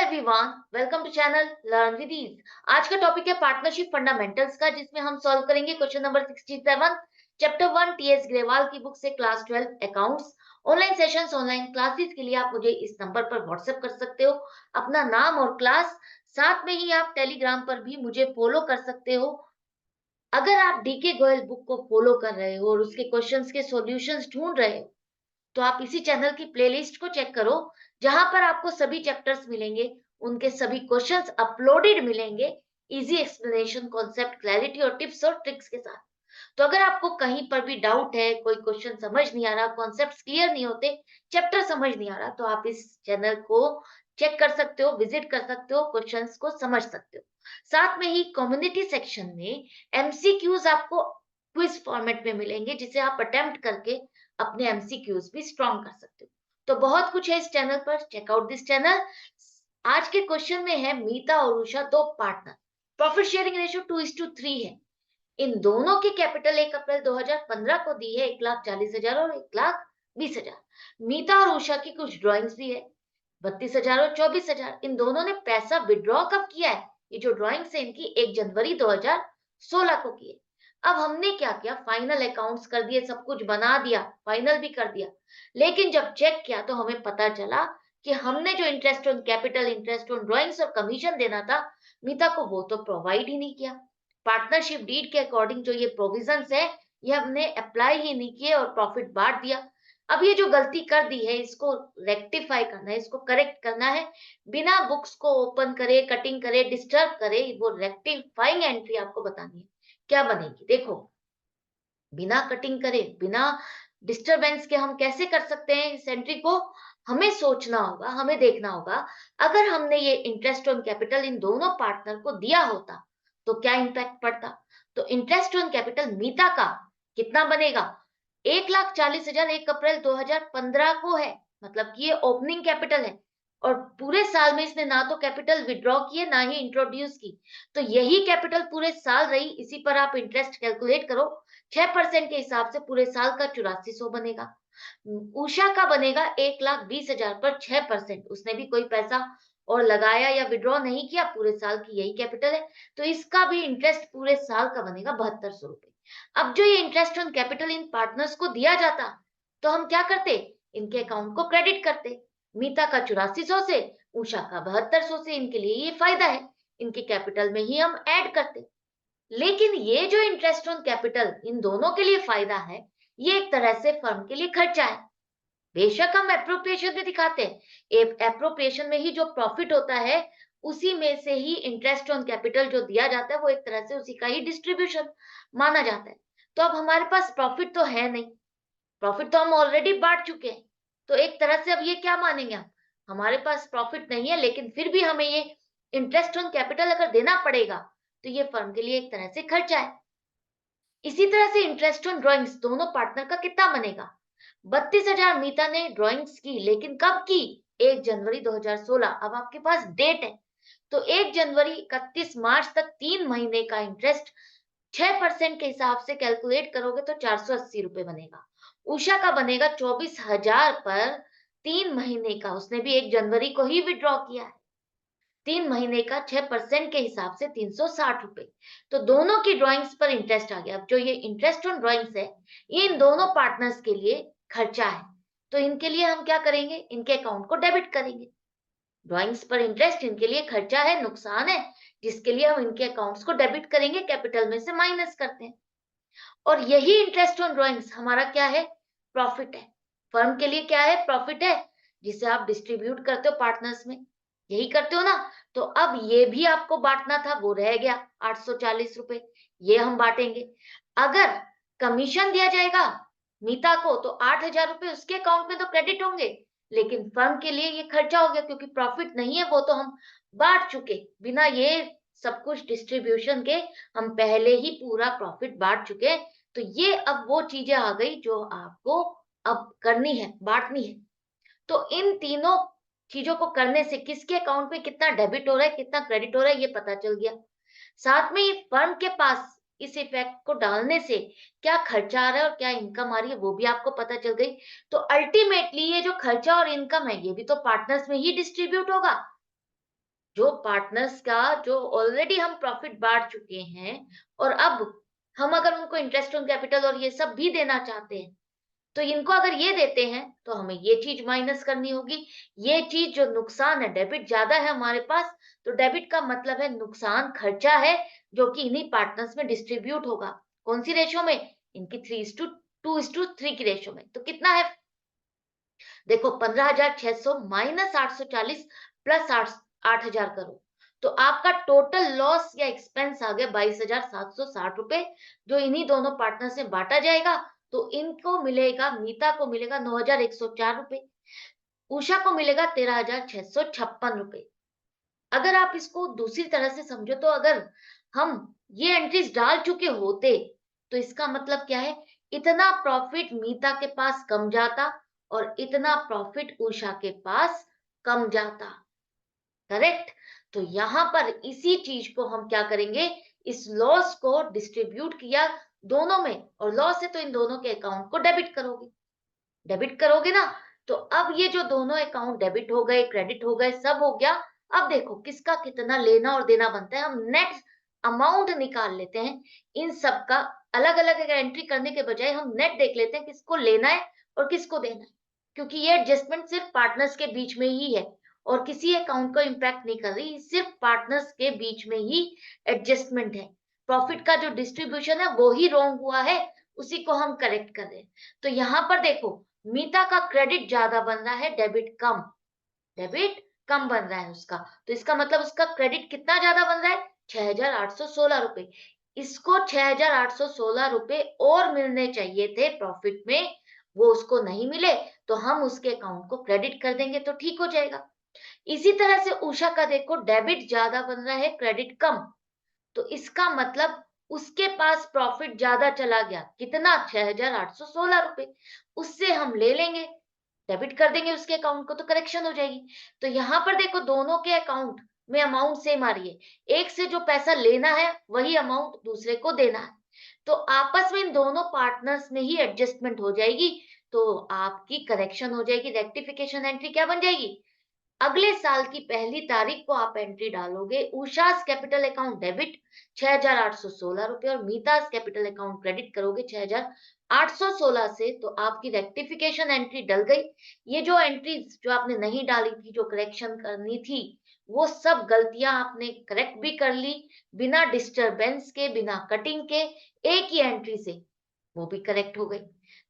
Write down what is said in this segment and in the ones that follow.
Everyone, welcome to channel learn with ease. आज का topic है पार्टनरशिप फंडामेंटल्स का, जिसमें हम सॉल्व करेंगे question number 67, chapter 1 TS Grewal की बुक से, class 12 accounts. Online sessions, online classes के लिए आप मुझे इस नंबर पर व्हाट्सएप कर सकते हो, अपना नाम और क्लास। साथ में ही आप टेलीग्राम पर भी मुझे फॉलो कर सकते हो। अगर आप डीके गोयल बुक को फॉलो कर रहे हो और उसके क्वेश्चंस के सॉल्यूशंस ढूंढ रहे हो, तो आप इसी चैनल की प्लेलिस्ट को चेक करो, जहां पर आपको सभी चैप्टर्स मिलेंगे, उनके सभी क्वेश्चंस अपलोडेड मिलेंगे, इजी एक्सप्लेनेशन, कॉन्सेप्ट क्लैरिटी और टिप्स और ट्रिक्स के साथ। तो अगर आपको कहीं पर भी डाउट है, कोई क्वेश्चन समझ नहीं आ रहा, कॉन्सेप्ट्स क्लियर नहीं होते, चैप्टर समझ नहीं आ रहा, तो आप इस चैनल को चेक कर सकते हो, विजिट कर सकते हो, क्वेश्चंस को समझ सकते हो। साथ में ही कम्युनिटी सेक्शन में एमसीक्यूज आपको क्विज फॉर्मेट में मिलेंगे, जिसे आप अटेम्प्ट करके अपने एमसीक्यूज भी स्ट्रॉन्ग कर सकते हो। तो बहुत कुछ है इस चैनल पर, चेक आउट दिस चैनल। आज के क्वेश्चन में है मीता और उषा, दो पार्टनर। प्रॉफिट शेयरिंग रेशियो 2:3 है। इन दोनों की कैपिटल 1 अप्रैल 2015 को दी है 1,40,000 और 1,20,000। मीता और उषा की कुछ ड्राइंग्स भी है, 32,000 और 24,000। इन दोनों ने पैसा विड्रॉ कब किया है? ये जो ड्राइंग्स है इनकी 1 जनवरी 2016 को की है। अब हमने क्या किया, फाइनल अकाउंट्स कर दिए, सब कुछ बना दिया, फाइनल भी कर दिया। लेकिन जब चेक किया तो हमें पता चला कि हमने जो interest on capital, interest on drawings और कमीशन देना था मीता को, वो तो प्रोवाइड ही नहीं किया। पार्टनरशिप डीड के अकॉर्डिंग जो ये प्रोविजंस है, ये हमने अप्लाई ही नहीं किए और प्रॉफिट बांट दिया। अब ये जो गलती कर दी है, इसको रेक्टिफाई करना है, इसको करेक्ट करना है, बिना बुक्स को ओपन करे, कटिंग करे, डिस्टर्ब करे। वो रेक्टिफाइंग एंट्री आपको बतानी है, क्या बनेगी। देखो, बिना कटिंग करे, बिना डिस्टरबेंस के हम कैसे कर सकते हैं इस एंट्री को? हमें सोचना होगा, हमें देखना होगा, अगर हमने ये इंटरेस्ट ऑन कैपिटल इन दोनों पार्टनर को दिया होता तो क्या इंपैक्ट पड़ता। तो इंटरेस्ट ऑन कैपिटल मीता का कितना बनेगा? 1,40,000 1 अप्रैल 2015 को है, मतलब कि ये ओपनिंग कैपिटल है, और पूरे साल में इसने ना तो कैपिटल विड्रॉ की है, ना ही इंट्रोड्यूस की। तो यही कैपिटल पूरे साल रही, इसी पर आप इंटरेस्ट कैलकुलेट करो। 6% के हिसाब से पूरे साल का 8400 बनेगा। उषा का बनेगा 1,20,000 पर 6%। उसने भी कोई पैसा और लगाया या विड्रॉ नहीं किया, पूरे साल की यही कैपिटल है, तो इसका भी इंटरेस्ट पूरे साल का बनेगा 7200 रुपए। अब जो ये interest on capital in partners को दिया जाता, तो हम क्या करते, इनके अकाउंट को क्रेडिट करते। मीता का 8400 से, उषा का 7200 से, इनके लिए ये फायदा है, इनके कैपिटल में ही हम ऐड करते। लेकिन ये जो इंटरेस्ट ऑन कैपिटल इन दोनों के लिए फायदा है, ये एक तरह से फर्म के लिए खर्चा है। बेशक हम एप्रोप्रिएशन में दिखाते हैं, एप्रोप्रिएशन में ही जो प्रॉफिट होता है, उसी में से ही इंटरेस्ट ऑन कैपिटल जो दिया जाता है, वो एक तरह से उसी का ही डिस्ट्रीब्यूशन माना जाता है। तो अब हमारे पास प्रॉफिट तो है नहीं, प्रॉफिट तो हम ऑलरेडी बांट चुके हैं, तो एक तरह से अब ये क्या मानेंगे हम, हमारे पास प्रॉफिट नहीं है, लेकिन फिर भी हमें ये इंटरेस्ट ऑन कैपिटल अगर देना पड़ेगा, तो ये फर्म के लिए एक तरह से खर्चा है। इसी तरह से इंटरेस्ट ऑन ड्राइंग्स दोनों पार्टनर का कितना बनेगा? 32,000 मीता ने ड्राइंग्स की, लेकिन कब की? 1 जनवरी 2016। अब आपके पास डेट है, तो 1 जनवरी 31 मार्च तक 3 महीने का इंटरेस्ट 6% के हिसाब से कैलकुलेट करोगे तो 480 रुपए बनेगा। उषा का बनेगा 24,000 पर 3 महीने का, उसने भी 1 जनवरी को ही विड्रॉ किया है। 3 महीने का 6% के हिसाब से 360 रुपए। तो दोनों की ड्राइंग्स पर इंटरेस्ट आ गया। अब जो ये इंटरेस्ट ऑन ड्राइंग्स है, ये इन दोनों पार्टनर्स के लिए खर्चा है, तो इनके लिए हम क्या करेंगे, इनके अकाउंट को डेबिट करेंगे। ड्राइंग्स पर इंटरेस्ट इनके लिए खर्चा है, नुकसान है, जिसके लिए हम इनके अकाउंट्स को डेबिट करेंगे, कैपिटल में से माइनस करते हैं। और यही इंटरेस्ट ऑन ड्राइंग्स हमारा क्या है? प्रॉफिट है। फर्म के लिए क्या है? प्रॉफिट है, जिसे आप डिस्ट्रीब्यूट करते हो पार्टनर्स में, यही करते हो ना। तो अब ये भी आपको बांटना था, वो रह गया 840 रुपए, ये हम बांटेंगे। अगर कमीशन दिया जाएगा मीता को, तो 8,000 रुपए उसके अकाउंट में तो क्रेडिट होंगे, लेकिन फर्म के लिए ये खर्चा हो गया, क्योंकि प्रॉफिट नहीं है, वो तो हम बांट चुके, बिना ये सब कुछ डिस्ट्रीब्यूशन के हम पहले ही पूरा प्रॉफिट बांट चुके। तो ये अब वो चीजें आ गई जो आपको अब करनी है, बांटनी है। तो इन तीनों चीजों को करने से किसके अकाउंट में कितना डेबिट हो रहा है, कितना क्रेडिट हो रहा है, ये पता चल गया। साथ में ये फर्म के पास इस इफेक्ट को डालने से क्या खर्चा आ रहा है और क्या इनकम आ रही है, वो भी आपको पता चल गई। तो अल्टीमेटली ये जो खर्चा और इनकम है, ये भी तो पार्टनर्स में ही डिस्ट्रीब्यूट होगा। जो पार्टनर्स का जो ऑलरेडी हम प्रॉफिट बांट चुके हैं और अब हम अगर उनको इंटरेस्ट ऑन कैपिटल और ये सब भी देना चाहते हैं, तो इनको अगर ये देते हैं तो हमें ये चीज माइनस करनी होगी। ये चीज जो नुकसान है, डेबिट ज्यादा है हमारे पास, तो डेबिट का मतलब है नुकसान, खर्चा है, जो कि इन्हीं पार्टनर्स में डिस्ट्रीब्यूट होगा। कौन सी रेशो में? इनकी 3:2:3 की रेशो में। तो कितना है? देखो 15,600 माइनस 840 प्लस 8,000 करो, तो आपका टोटल लॉस या एक्सपेंस आ गया 22,760 रुपए, जो इन्हीं दोनों पार्टनर से बांटा जाएगा। तो इनको मिलेगा, मीता को मिलेगा 9,104 रुपए, उषा को मिलेगा 13,656 रुपए। अगर आप इसको दूसरी तरह से समझो, तो अगर हम ये एंट्रीज डाल चुके होते, तो इसका मतलब क्या है? इतना प्रॉफिट मीता के पास कम जाता और इतना प्रॉफिट उषा के पास कम जाता। करेक्ट? तो यहां पर इसी चीज को हम क्या करेंगे, इस लॉस को डिस्ट्रीब्यूट किया दोनों में, और लॉस है तो इन दोनों के अकाउंट को डेबिट करोगे। डेबिट करोगे ना, तो अब ये जो दोनों अकाउंट डेबिट हो गए, क्रेडिट हो गए, सब हो गया। अब देखो किसका कितना लेना और देना बनता है, हम नेट अमाउंट निकाल लेते हैं। इन सब का अलग अलग एंट्री करने के बजाय हम नेट देख लेते हैं, किसको लेना है और किसको देना है, क्योंकि ये एडजस्टमेंट सिर्फ पार्टनर्स के बीच में ही है और किसी अकाउंट को इम्पैक्ट नहीं कर रही, सिर्फ पार्टनर्स के बीच में ही एडजस्टमेंट है। प्रॉफिट का जो डिस्ट्रीब्यूशन है वो ही रॉन्ग हुआ है, उसी को हम करेक्ट कर रहे हैं। तो यहाँ पर देखो, मीता का क्रेडिट ज्यादा बन रहा है, डेबिट कम, डेबिट कम बन रहा है उसका। तो इसका मतलब उसका क्रेडिट कितना ज्यादा बन रहा है? 6,816 रुपए। इसको 6,816 रुपए और मिलने चाहिए थे प्रॉफिट में, वो उसको नहीं मिले, तो हम उसके अकाउंट को क्रेडिट कर देंगे तो ठीक हो जाएगा। इसी तरह से उषा का देखो, डेबिट ज्यादा बन रहा है, क्रेडिट कम, तो इसका मतलब उसके पास प्रॉफिट ज्यादा चला गया। कितना? 6,816 रुपए। उससे हम ले लेंगे, डेबिट कर देंगे उसके अकाउंट को, तो करेक्शन हो जाएगी। तो यहाँ पर देखो दोनों के अकाउंट में अमाउंट सेम आ रही है, एक से जो पैसा लेना है वही अमाउंट दूसरे को देना है, तो आपस में इन दोनों पार्टनर्स में ही एडजस्टमेंट हो जाएगी। तो आपकी करेक्शन हो जाएगी, रेक्टिफिकेशन एंट्री क्या बन जाएगी? अगले साल की पहली तारीख को आप एंट्री डालोगे, उषास कैपिटल अकाउंट डेबिट 6,816 रुपए और मीतास कैपिटल अकाउंट क्रेडिट करोगे 6,816 से, तो आपकी रेक्टिफिकेशन एंट्री डल गई। ये जो एंट्रीज जो आपने नहीं डाली थी, जो करेक्शन करनी थी, वो सब गलतियां आपने करेक्ट भी कर ली, बिना डिस्टरबेंस के, बिना कटिंग के, एक ही एंट्री से वो भी करेक्ट हो गई।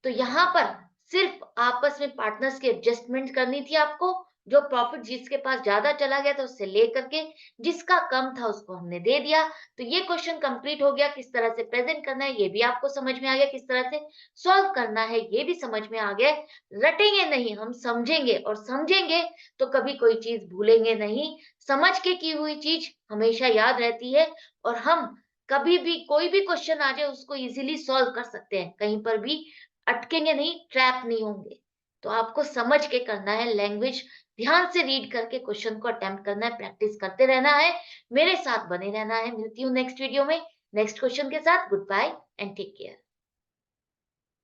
तो यहाँ पर सिर्फ आपस में पार्टनर्स की एडजस्टमेंट करनी थी आपको, जो प्रॉफिट जिसके पास ज्यादा चला गया था उससे ले करके, जिसका कम था उसको हमने दे दिया। तो ये क्वेश्चन कंप्लीट हो गया। किस तरह से प्रेजेंट करना है ये भी आपको समझ में आ गया, किस तरह से सॉल्व करना है ये भी समझ में आ गया। रटेंगे नहीं, हम समझेंगे, और समझेंगे तो कभी कोई चीज भूलेंगे नहीं। समझ के की हुई चीज हमेशा याद रहती है, और हम कभी भी कोई भी क्वेश्चन आ जाए उसको इजीली सॉल्व कर सकते हैं, कहीं पर भी अटकेंगे नहीं, ट्रैप नहीं होंगे। तो आपको समझ के करना है, लैंग्वेज ध्यान से रीड करके क्वेश्चन को अटेम्प्ट करना है, प्रैक्टिस करते रहना है, मेरे साथ बने रहना है। मिलती हूँ नेक्स्ट वीडियो में नेक्स्ट क्वेश्चन के साथ। Good bye and take care.